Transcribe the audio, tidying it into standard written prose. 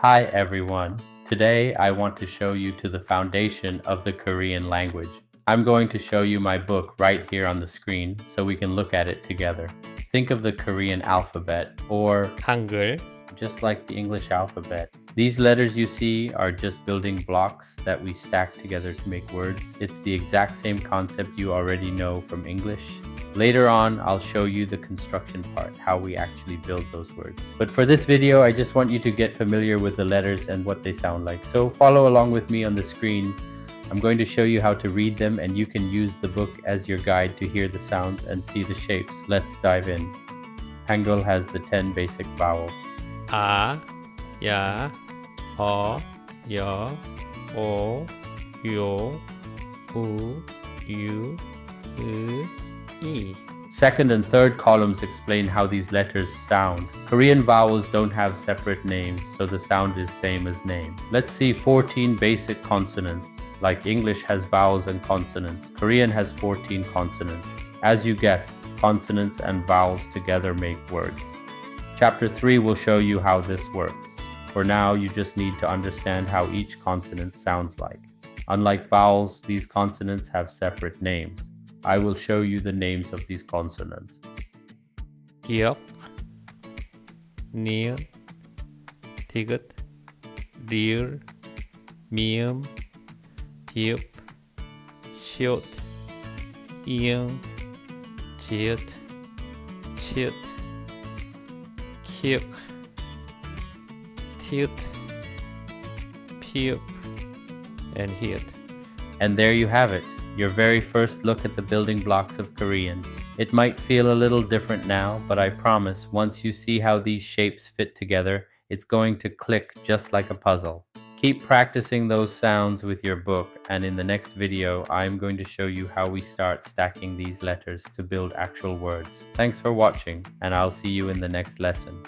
Hi everyone. Today I want to show you to the foundation of the Korean language. I'm going to show you my book right here on the screen so we can look at it together. Think of the Korean alphabet, or 한글, just like the English alphabet. These letters you see are just building blocks that we stack together to make words. It's the exact same concept you already know from English. Later on, I'll show you the construction part, how we actually build those words. But for this video, I just want you to get familiar with the letters and what they sound like. So follow along with me on the screen. I'm going to show you how to read them, and you can use the book as your guide to hear the sounds and see the shapes. Let's dive in. Hangeul has the 10 basic vowels. 아, 야, 여, 오, 요, 우, 유, 이. Second and third columns explain how these letters sound. Korean vowels don't have separate names, so the sound is same as name. Let's see 14 basic consonants. Like English has vowels and consonants, Korean has 14 consonants. As you guess, consonants and vowels together make words. Chapter 3 will show you how this works. For now, you just need to understand how each consonant sounds like. Unlike vowels, these consonants have separate names. I will show you the names of these consonants. 기역, 니은, 디귿, 리을, 미음, 비읍, 시옷, 이응, 지읒, 치읓, 키읔, 티읕, 피읕, and 히읗. And there you have it, your very first look at the building blocks of Korean. It might feel a little different now, but I promise once you see how these shapes fit together, it's going to click just like a puzzle. Keep practicing those sounds with your book, and in the next video, I'm going to show you how we start stacking these letters to build actual words. Thanks for watching, and I'll see you in the next lesson.